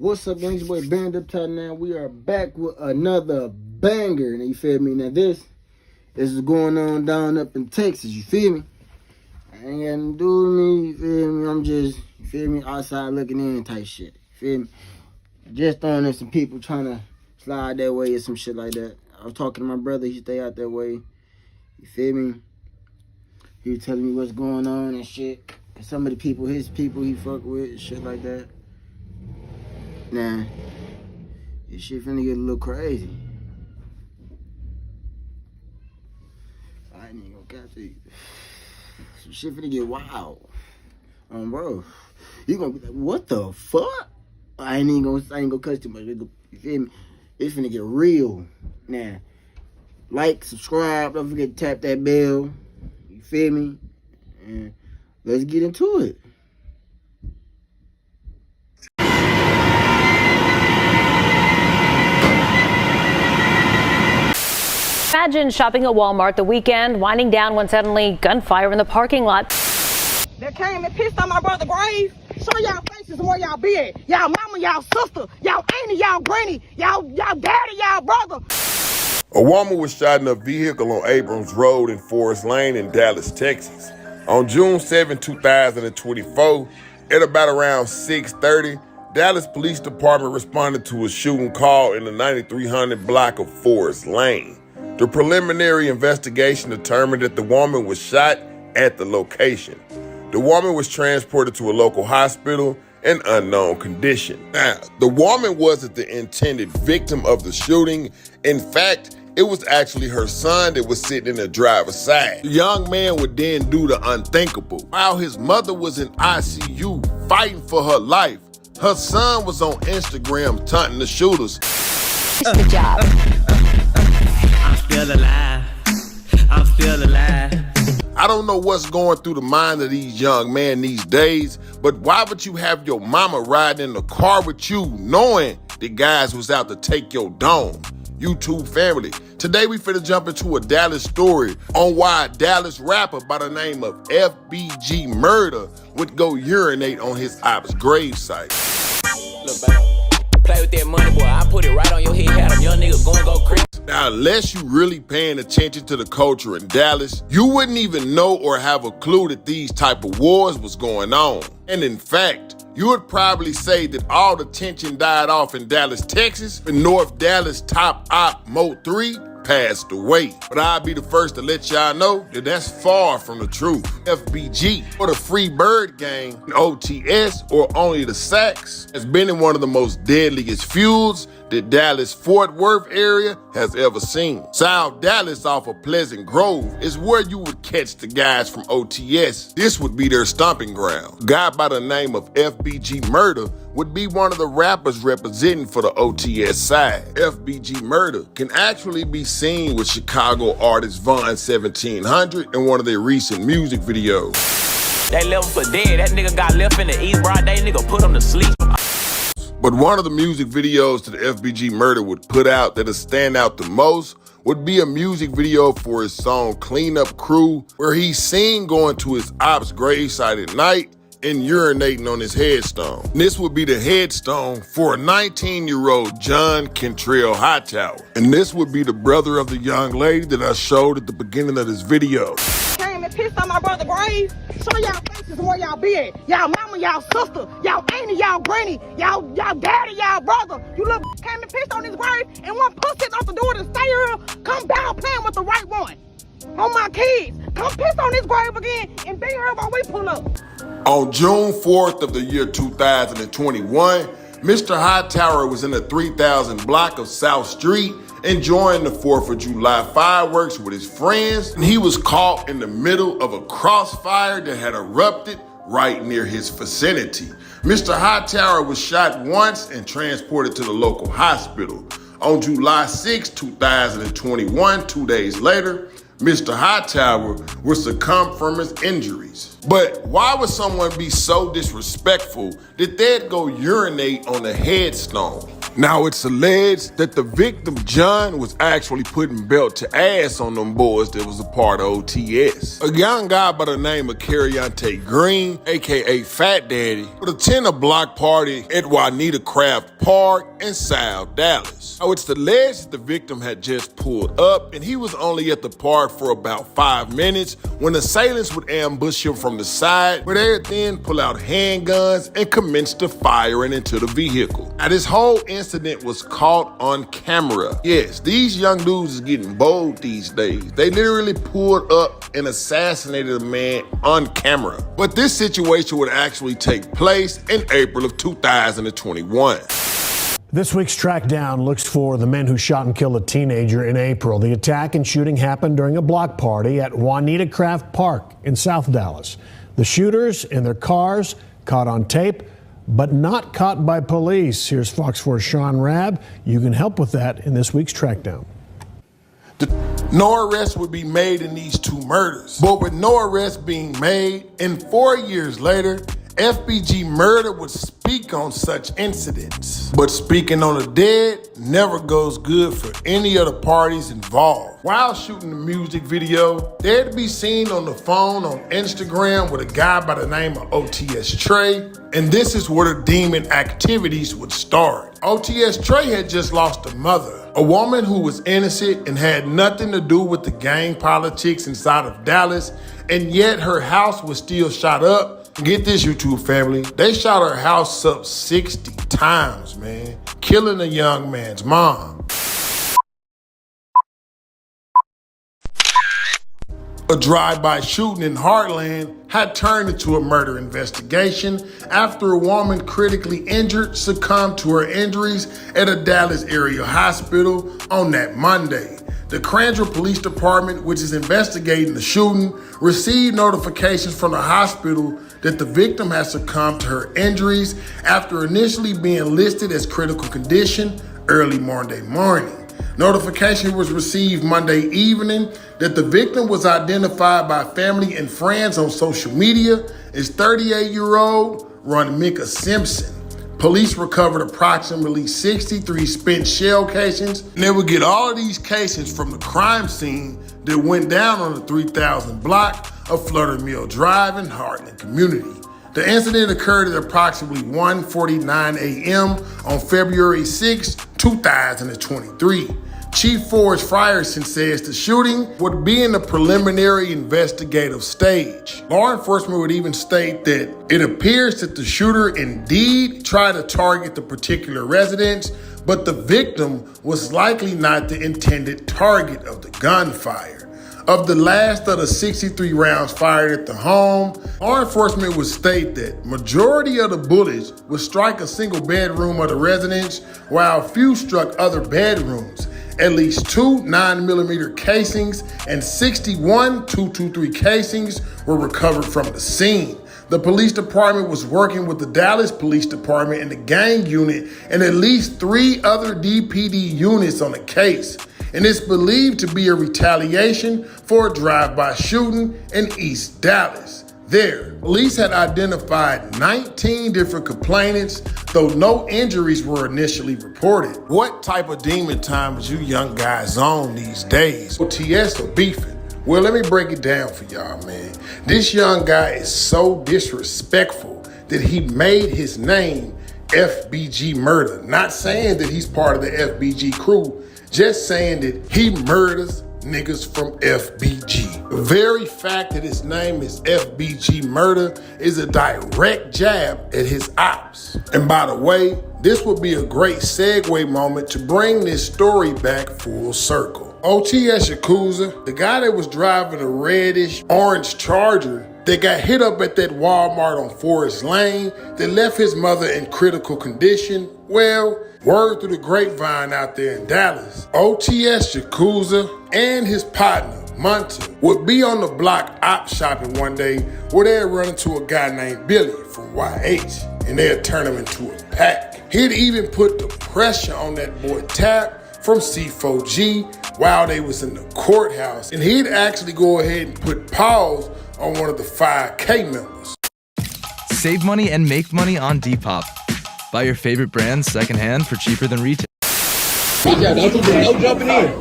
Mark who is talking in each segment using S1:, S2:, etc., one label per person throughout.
S1: What's up, gang? It's your boy Band Up Top. Now we are back with another banger. Now you feel me? Now this is going on down up in Texas. You feel me? I ain't got nothing to do with me. You feel me? I'm just, you feel me, outside looking in type shit. You feel me? Just throwing in some people trying to slide that way or some shit like that. I was talking to my brother. He stay out that way. You feel me? He was telling me what's going on and shit. Some of the people, his people he fuck with, shit like that. Nah, this shit finna get a little crazy. I ain't even gonna catch it. Some shit finna get wild. Bro, you gonna be like, what the fuck? I ain't gonna cuss too much. You feel me? It's finna get real. Now, like, subscribe, don't forget to tap that bell. You feel me? And let's get into it.
S2: Imagine shopping at Walmart the weekend, winding down when suddenly gunfire in the parking lot.
S3: They came and pissed on my brother's grave. Show y'all faces where y'all be at. Y'all mama, y'all sister, y'all auntie, y'all granny, y'all daddy, y'all brother.
S4: A woman was shot in a vehicle on Abrams Road in Forest Lane in Dallas, Texas. On June 7, 2024, at about around 6:30, Dallas Police Department responded to a shooting call in the 9300 block of Forest Lane. The preliminary investigation determined that the woman was shot at the location. The woman was transported to a local hospital in unknown condition. Now, the woman wasn't the intended victim of the shooting. In fact, it was actually her son that was sitting in the driver's side. The young man would then do the unthinkable. While his mother was in ICU fighting for her life, her son was on Instagram taunting the shooters.
S2: Good job.
S5: I'm still alive. I'm still alive.
S4: I don't know what's going through the mind of these young men these days, but why would you have your mama riding in the car with you knowing the guys was out to take your dome? YouTube family, today we finna jump into a Dallas story on why a Dallas rapper by the name of FBG Murder would go urinate on his op's gravesite.
S5: Look, baby, play with that money, boy. I put it right on your head. Had them young niggas go crazy.
S4: Now, unless you really paying attention to the culture in Dallas, you wouldn't even know or have a clue that these type of wars was going on. And in fact, you would probably say that all the tension died off in Dallas, Texas, when North Dallas top op Mo 3 passed away. But I'll be the first to let y'all know that that's far from the truth. FBG, or the Free Bird Gang, OTS, or Only the Sacks, has been in one of the most deadliest feuds that Dallas Fort Worth area has ever seen. South Dallas off of Pleasant Grove is where you would catch the guys from OTS. This would be their stomping ground. A guy by the name of FBG Murder would be one of the rappers representing for the OTS side. FBG Murder can actually be seen with Chicago artist Von 1700 in one of their recent music videos.
S5: They left him for dead. That nigga got left in the East Broad Day. Nigga put him to sleep.
S4: But one of the music videos that FBG Murder would put out that'll stand out the most would be a music video for his song Clean Up Crew, where he's seen going to his op's gravesite at night and urinating on his headstone. And this would be the headstone for a 19-year-old John Kentrell Hightower. And this would be the brother of the young lady that I showed at the beginning of this video.
S3: Came and pissed on my brother's grave. Show y'all faces where y'all be at. Y'all mama, y'all sister, y'all auntie, y'all granny, y'all daddy, y'all brother. You little came and pissed on his grave and one pussy out the door to stay here. Come down playing with the right one. On my kids. Come piss on his grave again and be here while we pull up.
S4: On June 4th of the year 2021, Mr. Hightower was in the 3000 block of South Street enjoying the 4th of July fireworks with his friends, and he was caught in the middle of a crossfire that had erupted right near his vicinity. Mr. Hightower was shot once and transported to the local hospital. On July 6, 2021, 2 days later, Mr. Hightower would succumb from his injuries. But why would someone be so disrespectful that they'd go urinate on a headstone Now, it's alleged that the victim, John, was actually putting belt to ass on them boys that was a part of OTS. A young guy by the name of Cariante Green, aka Fat Daddy, would attend a block party at Juanita Craft Park in South Dallas. Now, it's alleged that the victim had just pulled up and he was only at the park for about 5 minutes when assailants would ambush him from the side, where they would then pull out handguns and commence to firing into the vehicle. Now, this whole incident was caught on camera. Yes, these young dudes is getting bold these days. They literally pulled up and assassinated a man on camera. But this situation would actually take place in April of 2021.
S6: This week's Track Down looks for the men who shot and killed a teenager in April. The attack and shooting happened during a block party at Juanita Craft Park in South Dallas. The shooters in their cars caught on tape, but not caught by police. Here's Fox 4's Sean Rabb. You can help with that in this week's Track Down.
S4: No arrest would be made in these two murders. But with no arrest being made, and 4 years later, FBG Murder would speak on such incidents. But speaking on the dead never goes good for any of the parties involved. While shooting the music video, they'd be seen on the phone on Instagram with a guy by the name of OTS Trey, and this is where the demon activities would start. OTS Trey had just lost a mother, a woman who was innocent and had nothing to do with the gang politics inside of Dallas, and yet her house was still shot up. Get this, YouTube family, they shot her house up 60 times, man, killing a young man's mom. A drive-by shooting in Heartland had turned into a murder investigation after a woman critically injured succumbed to her injuries at a Dallas area hospital on that Monday. The Crandall Police Department, which is investigating the shooting, received notifications from the hospital that the victim had succumbed to her injuries after initially being listed as critical condition early Monday morning. Notification was received Monday evening that the victim was identified by family and friends on social media as 38-year-old Ronmika Simpson. Police recovered approximately 63 spent shell casings, and they would get all of these casings from the crime scene that went down on the 3000 block of Flutter Mill Drive in Heartland community. The incident occurred at approximately 1:49 a.m. on February 6, 2023. Chief Forrest Frierson says the shooting would be in the preliminary investigative stage. Law enforcement would even state that it appears that the shooter indeed tried to target the particular residence, but the victim was likely not the intended target of the gunfire. Of the last of the 63 rounds fired at the home, law enforcement would state that majority of the bullets would strike a single bedroom of the residence, while few struck other bedrooms. At least 2 9mm casings and 61 .223 casings were recovered from the scene. The police department was working with the Dallas Police Department and the gang unit and at least 3 other DPD units on the case. And it's believed to be a retaliation for a drive-by shooting in East Dallas. There, police had identified 19 different complainants, though no injuries were initially reported. What type of demon time is you young guys on these days? OTS or beefing? Well, let me break it down for y'all, man. This young guy is so disrespectful that he made his name FBG Murder. Not saying that he's part of the FBG crew, just saying that he murders niggas from FBG. The very fact that his name is FBG Murder is a direct jab at his ops. And by the way, this would be a great segue moment to bring this story back full circle. OTS Yakuza, the guy that was driving a reddish orange Charger that got hit up at that Walmart on Forest Lane that left his mother in critical condition, well, word through the grapevine out there in Dallas, OTS Yakuza and his partner, Monta, would be on the block op shopping one day where they'd run into a guy named Billy from YH and they'd turn him into a pack. He'd even put the pressure on that boy Tap from C4G while they was in the courthouse, and he'd actually go ahead and put pause on one of the 5K members.
S7: Save money and make money on Depop. Buy your favorite brands secondhand for cheaper than retail.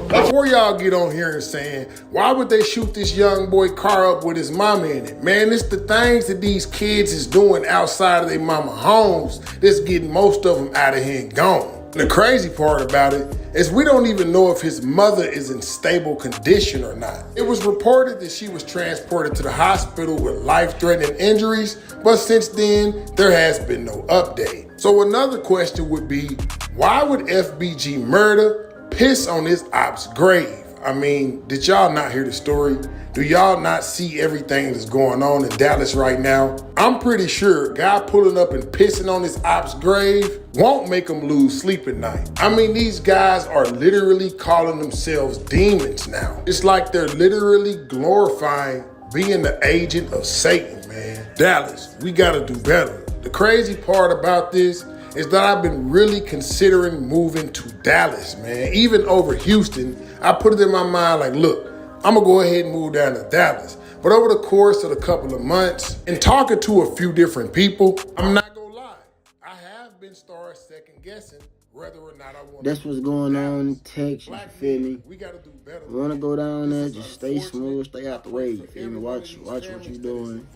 S4: Before y'all get on here and saying, why would they shoot this young boy car up with his mama in it? Man, it's the things that these kids is doing outside of their mama homes that's getting most of them out of here and gone. The crazy part about it is we don't even know if his mother is in stable condition or not. It was reported that she was transported to the hospital with life-threatening injuries, but since then, there has been no update. So another question would be, why would FBG Murder piss on his op's grave? I mean, did y'all not hear the story? Do y'all not see everything that's going on in Dallas right now? I'm pretty sure a guy pulling up and pissing on his op's grave won't make him lose sleep at night. I mean, these guys are literally calling themselves demons now. It's like they're literally glorifying being the agent of Satan, man. Dallas, we gotta do better. The crazy part about this is that I've been really considering moving to Dallas, man. Even over Houston, I put it in my mind like, look, I'm gonna go ahead and move down to Dallas. But over the course of a couple of months and talking to a few different people, I'm not gonna lie, I have been started second guessing whether or not I want
S1: That's what's going on in Texas, you feel me?
S4: We gotta do better.
S1: You wanna go down there, just stay smooth, stay out the way, you feel me? Watch what you doing, you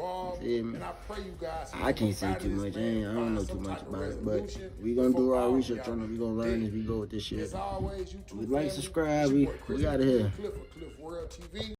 S1: feel me? I can't say too much, I don't know too much about it, but we gonna do our research on it, we gonna learn as we go with this shit. We like, subscribe, we out of here.